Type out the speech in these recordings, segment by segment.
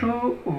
2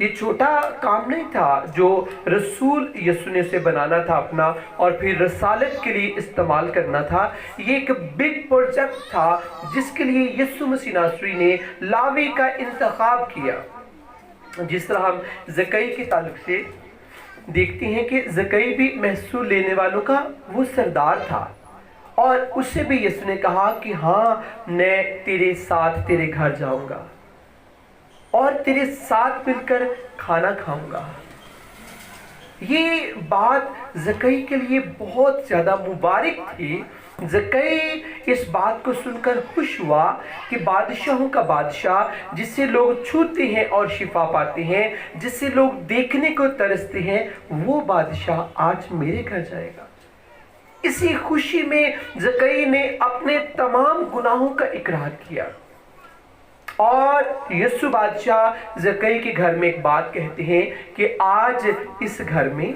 یہ چھوٹا کام نہیں تھا جو رسول یسوع نے اسے بنانا تھا اپنا اور پھر رسالت کے لیے استعمال کرنا تھا. یہ ایک بگ پروجیکٹ تھا جس کے لیے یسوع مسیح ناصری نے لاوی کا انتخاب کیا. جس طرح ہم زکئی کے تعلق سے دیکھتے ہیں کہ زکئی بھی محصول لینے والوں کا وہ سردار تھا اور اس سے بھی یسوع نے کہا کہ ہاں میں تیرے ساتھ تیرے گھر جاؤں گا اور تیرے ساتھ مل کر کھانا کھاؤں گا. یہ بات زکئی کے لیے بہت زیادہ مبارک تھی. زکئی اس بات کو سن کر خوش ہوا کہ بادشاہوں کا بادشاہ جس سے لوگ چھوتے ہیں اور شفا پاتے ہیں، جس سے لوگ دیکھنے کو ترستے ہیں، وہ بادشاہ آج میرے گھر جائے گا. اسی خوشی میں زکئی نے اپنے تمام گناہوں کا اقرار کیا اور یسوع بادشاہ زکئی کے گھر میں ایک بات کہتے ہیں کہ آج اس گھر میں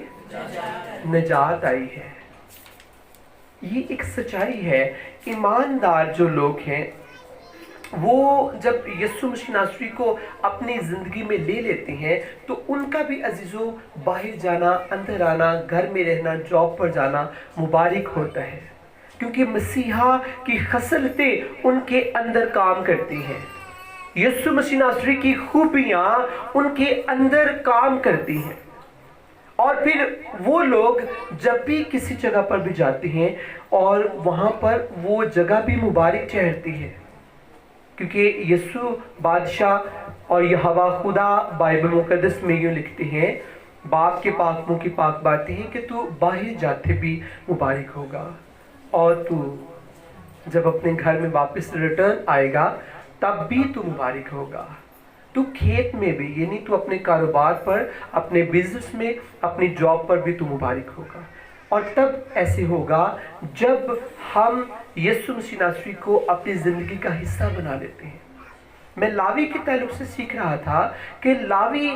نجات آئی ہے. یہ ایک سچائی ہے. ایماندار جو لوگ ہیں وہ جب یسوع مسیح ناصری کو اپنی زندگی میں لے لیتے ہیں تو ان کا بھی عزیزو باہر جانا، اندر آنا، گھر میں رہنا، جاب پر جانا مبارک ہوتا ہے، کیونکہ مسیحا کی خصلتیں ان کے اندر کام کرتی ہیں. یسوع مسیح ناصری کی خوبیاں ان کے اندر کام کرتی ہیں اور پھر وہ لوگ جب بھی کسی جگہ پر بھی جاتے ہیں اور وہاں پر وہ جگہ بھی مبارک ٹھہرتی ہے، کیونکہ یسوع بادشاہ اور یہوہ خدا بائبل مقدس میں یوں لکھتے ہیں، باپ کے پاک منہ کی پاک باتیں ہیں کہ تو باہر جاتے بھی مبارک ہوگا اور تو جب اپنے گھر میں واپس ریٹرن آئے گا تب بھی تو مبارک ہوگا. تو کھیت میں بھی، یعنی تو اپنے کاروبار پر، اپنے بزنس میں، اپنی جاب پر بھی تو مبارک ہوگا. اور تب ایسے ہوگا جب ہم یسوع مسیح ناصری کو اپنی زندگی کا حصہ بنا لیتے ہیں. میں لاوی کے تعلق سے سیکھ رہا تھا کہ لاوی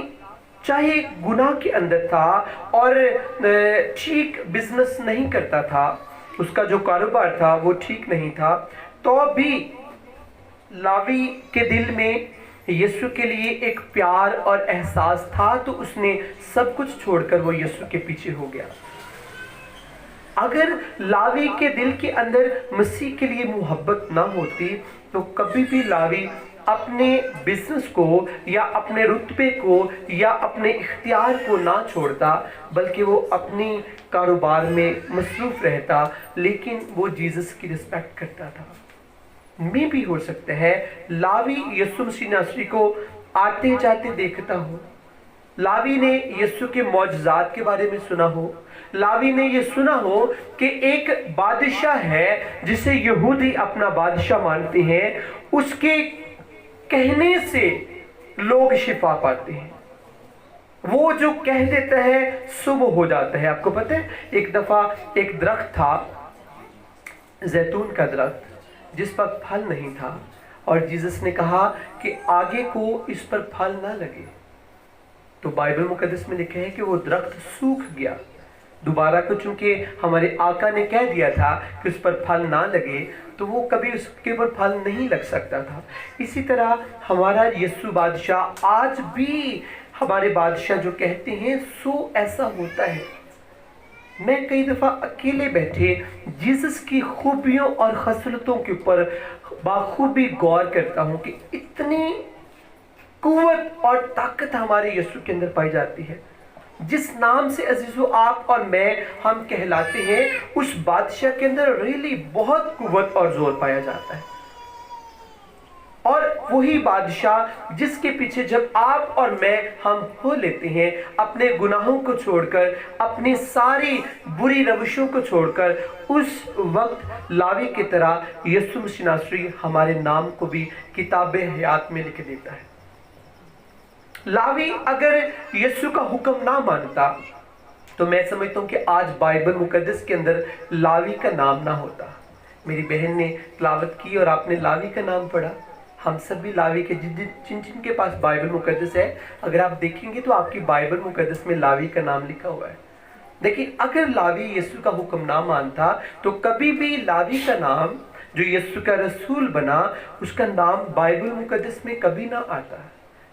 چاہے گناہ کے اندر تھا اور ٹھیک بزنس نہیں کرتا تھا، اس کا جو کاروبار تھا وہ ٹھیک نہیں تھا، تو بھی لاوی کے دل میں یسوع کے لیے ایک پیار اور احساس تھا، تو اس نے سب کچھ چھوڑ کر وہ یسوع کے پیچھے ہو گیا. اگر لاوی کے دل کے اندر مسیح کے لیے محبت نہ ہوتی تو کبھی بھی لاوی اپنے بزنس کو یا اپنے رتبے کو یا اپنے اختیار کو نہ چھوڑتا، بلکہ وہ اپنی کاروبار میں مصروف رہتا، لیکن وہ جیزس کی رسپیکٹ کرتا تھا. میں بھی ہو سکتا ہے لاوی یسوع مسیح ناصری کو آتے جاتے دیکھتا ہو، لاوی نے یسوع کے معجزات کے بارے میں سنا ہو، لاوی نے یہ سنا ہو کہ ایک بادشاہ ہے جسے یہودی اپنا بادشاہ مانتے ہیں، اس کے کہنے سے لوگ شفا پاتے ہیں. وہ جو کہہ دیتا ہے صبح ہو جاتا ہے. آپ کو پتہ ہے ایک دفعہ ایک درخت تھا، زیتون کا درخت، جس پر پھل نہیں تھا، اور جیزس نے کہا کہ آگے کو اس پر پھل نہ لگے. تو بائبل مقدس میں لکھا ہے کہ وہ درخت سوکھ گیا. دوبارہ کو چونکہ ہمارے آقا نے کہہ دیا تھا کہ اس پر پھل نہ لگے تو وہ کبھی اس کے اوپر پھل نہیں لگ سکتا تھا. اسی طرح ہمارا یسوع بادشاہ آج بھی ہمارے بادشاہ جو کہتے ہیں سو ایسا ہوتا ہے. میں کئی دفعہ اکیلے بیٹھے جیزس کی خوبیوں اور خصلتوں کے اوپر بخوبی غور کرتا ہوں کہ اتنی قوت اور طاقت ہمارے یسوع کے اندر پائی جاتی ہے. جس نام سے عزیزو آپ اور میں ہم کہلاتے ہیں، اس بادشاہ کے اندر ریلی بہت قوت اور زور پایا جاتا ہے. اور وہی بادشاہ جس کے پیچھے جب آپ اور میں ہم ہو لیتے ہیں، اپنے گناہوں کو چھوڑ کر، اپنی ساری بری روشوں کو چھوڑ کر، اس وقت لاوی کی طرح یسوع مسیح ناصری ہمارے نام کو بھی کتاب حیات میں لکھ دیتا ہے. لاوی اگر یسوع کا حکم نہ مانتا تو میں سمجھتا ہوں کہ آج بائبل مقدس کے اندر لاوی کا نام نہ ہوتا. میری بہن نے تلاوت کی اور آپ نے لاوی کا نام پڑھا. ہم سب بھی لاوی کے جن کے پاس بائبل مقدس ہے، اگر آپ دیکھیں گے تو آپ کی بائبل مقدس میں لاوی کا نام لکھا ہوا ہے. لیکن اگر لاوی یسوع کا حکم نہ مانتا تو کبھی بھی لاوی کا نام جو یسوع کا رسول بنا، اس کا نام بائبل مقدس میں کبھی نہ آتا.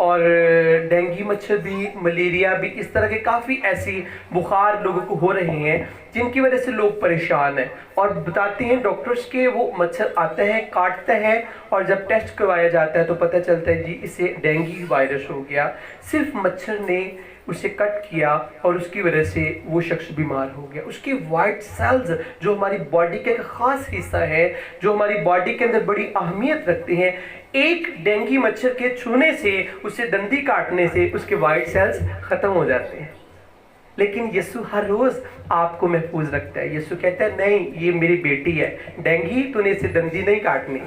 اور ڈینگی مچھر بھی، ملیریا بھی، اس طرح کے کافی ایسی بخار لوگوں کو ہو رہے ہیں جن کی وجہ سے لوگ پریشان ہیں، اور بتاتے ہیں ڈاکٹرز کے وہ مچھر آتا ہے، کاٹتا ہے، اور جب ٹیسٹ کروایا جاتا ہے تو پتہ چلتا ہے جی اسے ڈینگی وائرس ہو گیا، صرف مچھر نے اسے کٹ کیا اور اس کی وجہ سے وہ شخص بیمار ہو گیا۔ اس کے وائٹ سیلز جو ہماری باڈی کا ایک خاص حصہ ہے، جو ہماری باڈی کے اندر بڑی اہمیت رکھتے ہیں، ایک ڈینگی مچھر کے چھونے سے، اسے دندی کاٹنے سے اس کے وائٹ سیلز ختم ہو جاتے ہیں۔ لیکن یسوع ہر روز آپ کو محفوظ رکھتا ہے۔ یسوع کہتا ہے نہیں، یہ میری بیٹی ہے، ڈینگی تو نے اسے دندی نہیں کاٹنی،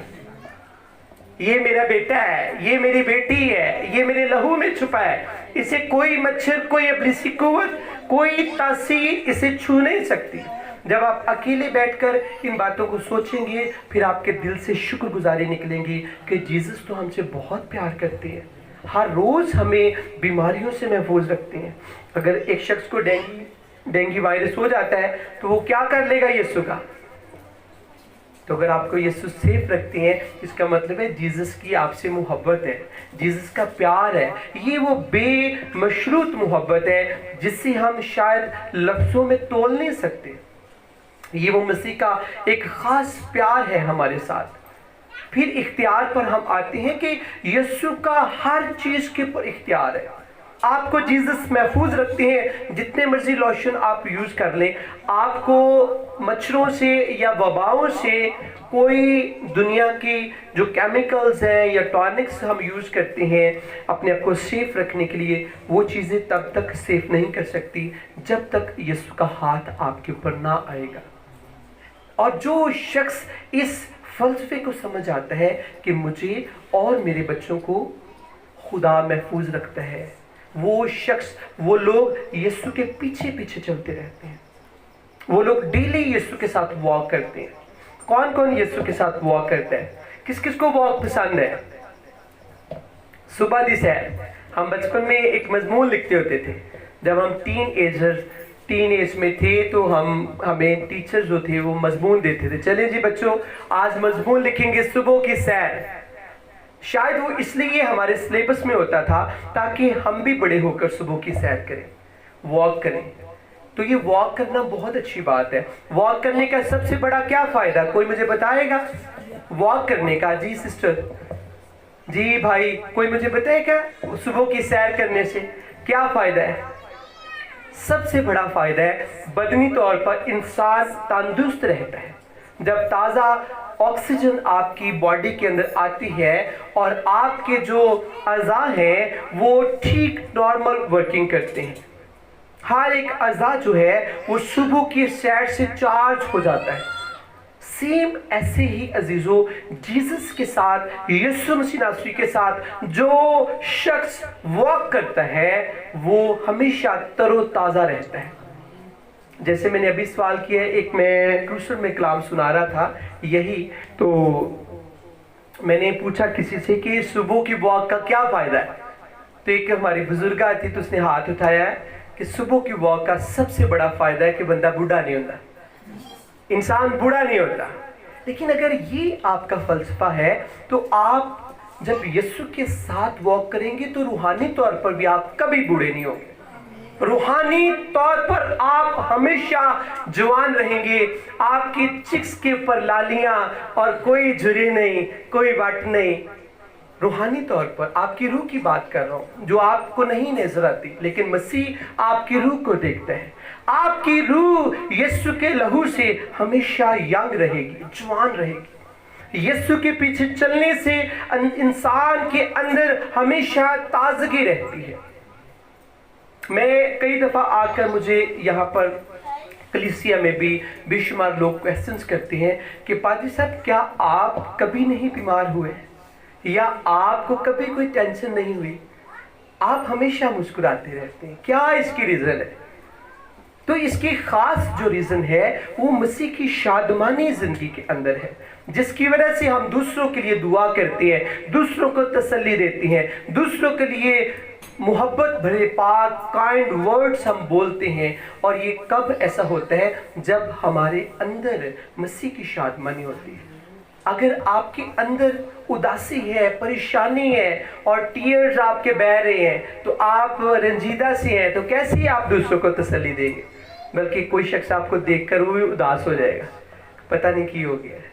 یہ میرا بیٹا ہے، یہ میری بیٹی ہے، یہ میرے لہو میں چھپا ہے، اسے کوئی مچھر، کوئی ابلیسی قوت، کوئی تاثیر اسے چھو نہیں سکتی۔ جب آپ اکیلے بیٹھ کر ان باتوں کو سوچیں گے، پھر آپ کے دل سے شکر گزاری نکلیں گی کہ جیزس تو ہم سے بہت پیار کرتے ہیں، ہر روز ہمیں بیماریوں سے محفوظ رکھتے ہیں۔ اگر ایک شخص کو ڈینگی وائرس ہو جاتا ہے تو وہ کیا کر لے گا یسوع کا؟ تو اگر آپ کو یسوع سیف رکھتے ہیں، اس کا مطلب ہے جیزس کی آپ سے محبت ہے، جیزس کا پیار ہے، یہ وہ بے مشروط محبت ہے جس سے ہم شاید لفظوں میں تول نہیں سکتے۔ یہ وہ مسیح کا ایک خاص پیار ہے ہمارے ساتھ۔ پھر اختیار پر ہم آتے ہیں کہ یسوع کا ہر چیز کے پر اختیار ہے۔ آپ کو جیزس محفوظ رکھتے ہیں، جتنے مرضی لوشن آپ یوز کر لیں، آپ کو مچھروں سے یا وباؤں سے کوئی دنیا کی جو کیمیکلز ہیں یا ٹانکس ہم یوز کرتے ہیں اپنے آپ کو سیف رکھنے کے لیے، وہ چیزیں تب تک سیف نہیں کر سکتی جب تک یسوع کا ہاتھ آپ کے اوپر نہ آئے گا۔ اور جو شخص اس فلسفے کو سمجھ آتا ہے کہ مجھے اور میرے بچوں کو خدا محفوظ رکھتا ہے، وہ شخص، وہ لوگ یسوع کے پیچھے پیچھے چلتے رہتے ہیں، وہ لوگ ڈیلی یسوع کے ساتھ واک کرتے ہیں۔ کون کون یسوع کے ساتھ واک کرتا ہے؟ کس کس کو واک پسند ہے؟ صبح دی سیر۔ ہم بچپن میں ایک مضمون لکھتے ہوتے تھے، جب ہم ٹین ایج میں تھے تو ہمیں ٹیچر جو تھے وہ مضمون دیتے تھے، چلیں جی بچوں آج مضمون لکھیں گے صبح کی سیر۔ شاید وہ اس لیے ہمارے سلیبس میں ہوتا تھا تاکہ ہم بھی بڑے ہو کر صبح کی سیر کریں، واک کریں۔ تو یہ واک کرنا بہت اچھی بات ہے۔ واک کرنے کا سب سے بڑا کیا فائدہ، کوئی مجھے بتائے گا؟ واک کرنے کا، جی سسٹر، جی بھائی، کوئی مجھے بتائے کیا صبح کی سیر کرنے سے کیا فائدہ ہے؟ سب سے بڑا فائدہ ہے بدنی طور پر انسان تندرست رہتا ہے۔ جب تازہ آکسیجن آپ کی باڈی کے اندر آتی ہے اور آپ کے جو اعضاء ہیں وہ ٹھیک نارمل ورکنگ کرتے ہیں، ہر ایک اعضاء جو ہے وہ صبح کی سیر سے چارج ہو جاتا ہے۔ سیم ایسے ہی عزیزو، جیزس کے ساتھ، یسوع مسیح ناصری کے ساتھ جو شخص واک کرتا ہے وہ ہمیشہ تر و تازہ رہتا ہے۔ جیسے میں نے ابھی سوال کیا ہے، ایک میں کروسر میں کلام سنا رہا تھا یہی، تو میں نے پوچھا کسی سے کہ صبح کی واک کا کیا فائدہ ہے، تو ایک ہماری بزرگہ تھی تو اس نے ہاتھ اٹھایا ہے کہ صبح کی واک کا سب سے بڑا فائدہ ہے کہ بندہ بوڑھا نہیں ہوتا، انسان بوڑھا نہیں ہوتا۔ لیکن اگر یہ آپ کا فلسفہ ہے تو آپ جب یسوع کے ساتھ واک کریں گے تو روحانی طور پر بھی آپ کبھی بوڑھے نہیں ہوں گے، روحانی طور پر آپ ہمیشہ جوان رہیں گے، آپ کی چکس کے اوپر لالیاں اور کوئی جھری نہیں، کوئی وٹ نہیں۔ روحانی طور پر آپ کی روح کی بات کر رہا ہوں جو آپ کو نہیں نظر آتی، لیکن مسیح آپ کی روح کو دیکھتا ہے۔ آپ کی روح یسوع کے لہو سے ہمیشہ ینگ رہے گی، جوان رہے گی۔ یسوع کے پیچھے چلنے سے انسان کے اندر ہمیشہ تازگی رہتی ہے۔ میں کئی دفعہ آ کر مجھے یہاں پر کلیسیا میں بھی بے شمار لوگ کویسچنز کرتے ہیں کہ پادری صاحب کیا آپ کبھی نہیں بیمار ہوئے، یا آپ کو کبھی کوئی ٹینشن نہیں ہوئی، آپ ہمیشہ مسکراتے رہتے ہیں، کیا اس کی ریزن ہے؟ تو اس کی خاص جو ریزن ہے وہ مسیح کی شادمانی زندگی کے اندر ہے، جس کی وجہ سے ہم دوسروں کے لیے دعا کرتے ہیں، دوسروں کو تسلی دیتے ہیں، دوسروں کے لیے محبت بھرے پاک کائنڈ ورڈز ہم بولتے ہیں۔ اور یہ کب ایسا ہوتا ہے؟ جب ہمارے اندر مسیح کی شادمانی ہوتی ہے۔ اگر آپ کے اندر اداسی ہے، پریشانی ہے اور ٹیئرز آپ کے بہہ رہے ہیں، تو آپ رنجیدہ سے ہیں، تو کیسے آپ دوسروں کو تسلی دیں گے؟ بلکہ کوئی شخص آپ کو دیکھ کر وہ بھی اداس ہو جائے گا، پتہ نہیں کی ہو گیا ہے۔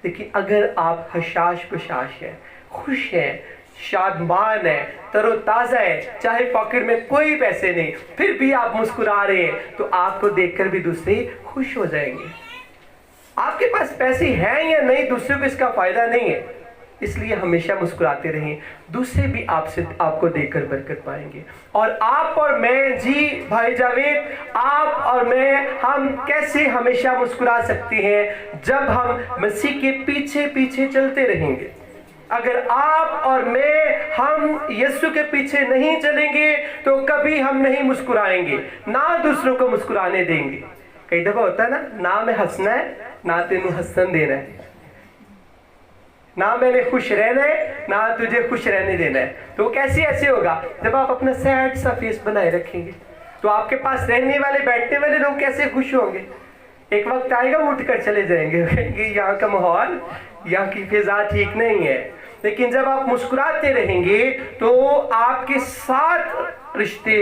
لیکن اگر آپ حشاش بشاش ہیں، خوش ہیں، شادمان ہے، تر و تازہ ہے، چاہے پاکٹ میں کوئی پیسے نہیں، پھر بھی آپ مسکرا رہے ہیں، تو آپ کو دیکھ کر بھی دوسرے خوش ہو جائیں گے۔ آپ کے پاس پیسے ہیں یا نہیں، دوسرے کو اس کا فائدہ نہیں ہے، اس لیے ہمیشہ مسکراتے رہیں، دوسرے بھی آپ کو دیکھ کر برکت پائیں گے۔ اور آپ اور میں، جی بھائی جاوید، آپ اور میں، ہم کیسے ہمیشہ مسکرا سکتے ہیں؟ جب ہم مسیح کے پیچھے پیچھے چلتے رہیں گے۔ اگر آپ اور میں ہم یسوع کے پیچھے نہیں چلیں گے تو کبھی ہم نہیں مسکرائیں گے، نہ دوسروں کو مسکرانے دیں گے۔ کئی دفعہ ہوتا ہے نا، نہ میں ہنسنا ہے، نہ تینوں ہنسن دینا ہے، نہ میں نے خوش رہنا ہے، نہ تجھے خوش رہنے دینا ہے۔ تو کیسے ایسے ہوگا؟ جب آپ اپنا سیڈ سا فیس بنائے رکھیں گے تو آپ کے پاس رہنے والے، بیٹھنے والے لوگ کیسے خوش ہوں گے؟ ایک وقت آئے گا وہ اٹھ کر چلے جائیں گے، کہیں گے یہاں کا ماحول، یہاں کی فضا ٹھیک نہیں ہے۔ لیکن جب آپ مسکراتے رہیں گے تو آپ کے ساتھ رشتے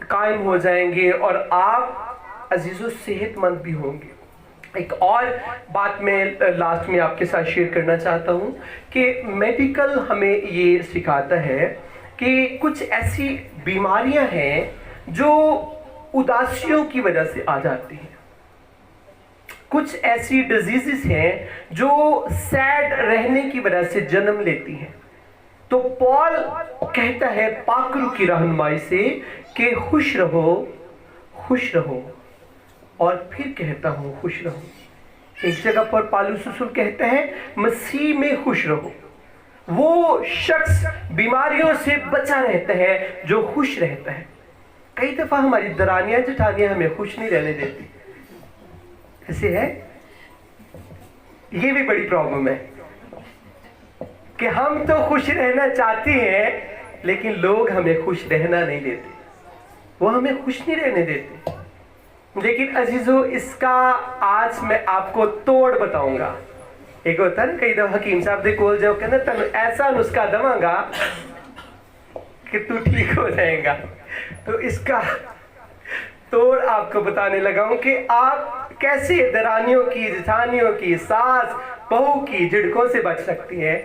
قائم ہو جائیں گے اور آپ عزیز و صحت مند بھی ہوں گے۔ ایک اور بات میں لاسٹ میں آپ کے ساتھ شیئر کرنا چاہتا ہوں کہ میڈیکل ہمیں یہ سکھاتا ہے کہ کچھ ایسی بیماریاں ہیں جو اداسیوں کی وجہ سے آ جاتی ہیں، کچھ ایسی ڈیزیزز ہیں جو سیڈ رہنے کی وجہ سے جنم لیتی ہیں۔ تو پال کہتا ہے پاک روح کی رہنمائی سے کہ خوش رہو، خوش رہو، اور پھر کہتا ہوں خوش رہو۔ ایک جگہ پر پالوس رسول کہتا ہے مسیح میں خوش رہو۔ وہ شخص بیماریوں سے بچا رہتا ہے جو خوش رہتا ہے۔ کئی دفعہ ہماری درانیاں جٹھانیاں ہمیں خوش نہیں رہنے دیتی، ایسے ہے، یہ بھی بڑی پرابلم ہے کہ ہم تو خوش رہنا چاہتے ہیں لیکن لوگ ہمیں خوش رہنا نہیں دیتے، وہ ہمیں خوش نہیں رہنے دیتے۔ لیکن عزیزو، اس کا آج میں آپ کو توڑ بتاؤں گا۔ ایک ہوتا ہے نا، کئی دفعہ حکیم صاحب دے کول جاؤ کہنا تم ایسا نسخہ دواں گا کہ تو ٹھیک ہو جائے گا، تو اس کا توڑ آپ کو بتانے لگا ہوں کہ آپ کیسے درانیوں کی، جٹھانیوں کی، ساس بہو کی جھڑکوں سے بچ سکتی ہیں۔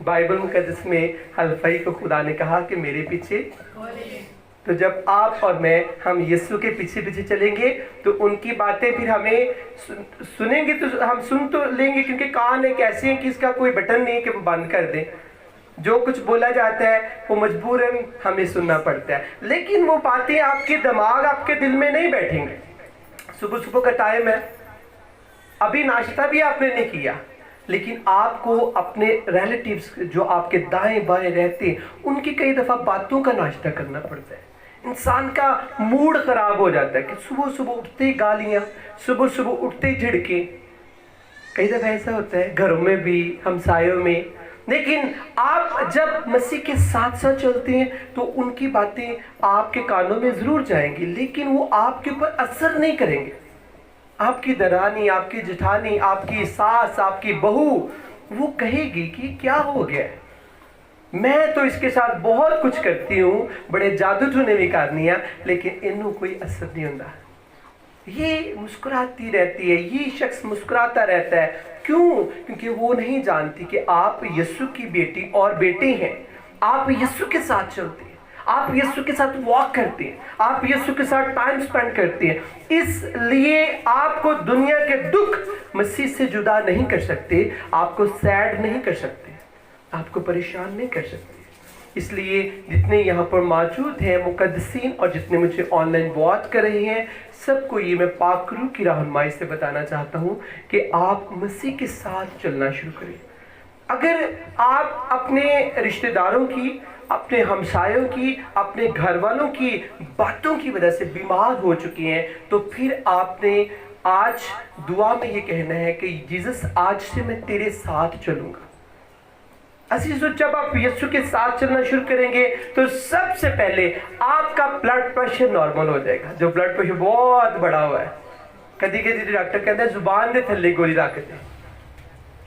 بائبل مقدس میں حلفائی کو خدا نے کہا کہ میرے پیچھے، تو جب آپ اور میں ہم یسوع کے پیچھے پیچھے چلیں گے تو ان کی باتیں پھر ہمیں سنیں گے، تو ہم سن تو لیں گے کیونکہ کان ایک ایسے ہیں کہ اس کا کوئی بٹن نہیں کہ وہ بند کر دیں، جو کچھ بولا جاتا ہے وہ مجبوراً ہمیں سننا پڑتا ہے، لیکن وہ باتیں آپ کے دماغ، آپ کے دل میں نہیں بیٹھیں گے۔ صبح صبح کا ٹائم ہے، ابھی ناشتہ بھی آپ نے نہیں کیا، لیکن آپ کو اپنے ریلیٹیوز جو آپ کے دائیں بائیں رہتے ہیں ان کی کئی دفعہ باتوں کا ناشتہ کرنا پڑتا ہے۔ انسان کا موڈ خراب ہو جاتا ہے کہ صبح صبح اٹھتے گالیاں، صبح صبح اٹھتے جھڑکیں۔ کئی دفعہ ایسا ہوتا ہے گھروں میں بھی، ہمسایوں میں۔ لیکن آپ جب مسیح کے ساتھ ساتھ چلتے ہیں تو ان کی باتیں آپ کے کانوں میں ضرور جائیں گی، لیکن وہ آپ کے اوپر اثر نہیں کریں گے۔ آپ کی درانی، آپ کی جٹھانی، آپ کی ساس، آپ کی بہو وہ کہے گی کہ کیا ہو گیا ہے، میں تو اس کے ساتھ بہت کچھ کرتی ہوں، بڑے جادو ٹونے بھی کرنی ہے، لیکن انہوں کوئی اثر نہیں ہوتا۔ یہ مسکراتی رہتی ہے، یہ شخص مسکراتا رہتا ہے، کیوں؟ کیونکہ وہ نہیں جانتی کہ آپ یسوع کی بیٹی اور بیٹے ہیں، آپ یسوع کے ساتھ چلتے ہیں، آپ یسوع کے ساتھ واک کرتے ہیں، آپ یسوع کے ساتھ ٹائم سپینڈ کرتے ہیں، اس لیے آپ کو دنیا کے دکھ مسیح سے جدا نہیں کر سکتے، آپ کو سیڈ نہیں کر سکتے، آپ کو پریشان نہیں کر سکتے۔ اس لیے جتنے یہاں پر موجود ہیں مقدسین اور جتنے مجھے آن لائن واچ کر رہے ہیں، سب کو یہ میں پاک روح کی رہنمائی سے بتانا چاہتا ہوں کہ آپ مسیح کے ساتھ چلنا شروع کریں۔ اگر آپ اپنے رشتہ داروں کی، اپنے ہمسایوں کی، اپنے گھر والوں کی باتوں کی وجہ سے بیمار ہو چکے ہیں تو پھر آپ نے آج دعا میں یہ کہنا ہے کہ جیزس آج سے میں تیرے ساتھ چلوں گا۔ عزیزو، جب آپ یسوع کے ساتھ چلنا شروع کریں گے تو سب سے پہلے آپ کا بلڈ پریشر نارمل ہو جائے گا۔ جو بلڈ پریشر بہت بڑا ہوا ہے، کدی کدی ڈاکٹر کہتا ہے زبان دے تھلے گولی رکھ دے،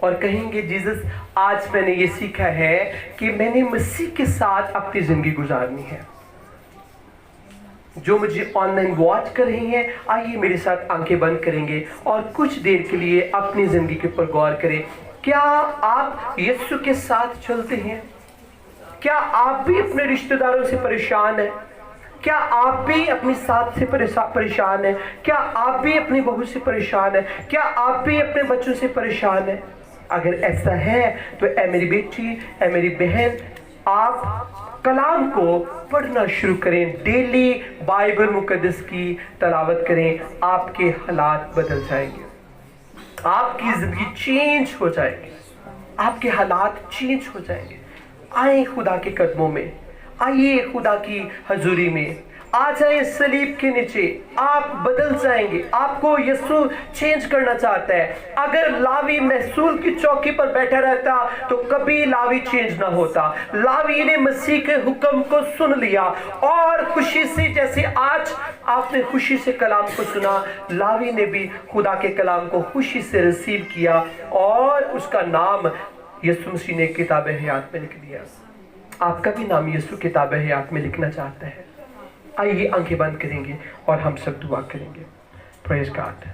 اور کہیں گے جیزس آج میں نے یہ سیکھا ہے کہ میں نے مسیح کے ساتھ اپنی زندگی گزارنی ہے. جو مجھے آن لائن واچ کر رہی ہیں آئیے میرے ساتھ آنکھیں بند کریں گے اور کچھ دیر کے لیے اپنی زندگی کے اوپر غور کریں. کیا آپ یسوع کے ساتھ چلتے ہیں؟ کیا آپ بھی اپنے رشتہ داروں سے پریشان ہیں؟ کیا آپ بھی اپنی ساتھ سے پریشان ہیں؟ کیا آپ بھی اپنی بہو سے پریشان ہیں؟ کیا آپ بھی اپنے بچوں سے پریشان ہیں؟ اگر ایسا ہے تو اے میری بیٹی، اے میری بہن، آپ کلام کو پڑھنا شروع کریں، ڈیلی بائبل مقدس کی تلاوت کریں. آپ کے حالات بدل جائیں گے، آپ کی زندگی چینج ہو جائے گی، آپ کے حالات چینج ہو جائیں گے. آئیں خدا کے قدموں میں، آئیے خدا کی حضوری میں، آ جائیں صلیب کے نیچے. آپ بدل جائیں گے، آپ کو یسوع چینج کرنا چاہتا ہے. اگر لاوی محصول کی چوکی پر بیٹھا رہتا تو کبھی لاوی چینج نہ ہوتا. لاوی نے مسیح کے حکم کو سن لیا اور خوشی سے، جیسے آج آپ نے خوشی سے کلام کو سنا، لاوی نے بھی خدا کے کلام کو خوشی سے ریسیو کیا اور اس کا نام یسوع مسیح نے کتاب حیات میں لکھ دیا. آپ کا بھی نام یسوع کتاب حیات میں لکھنا چاہتا ہے. آئیے آنکھیں بند کریں گے اور ہم سب دعا کریں گے. پریز گاڈ.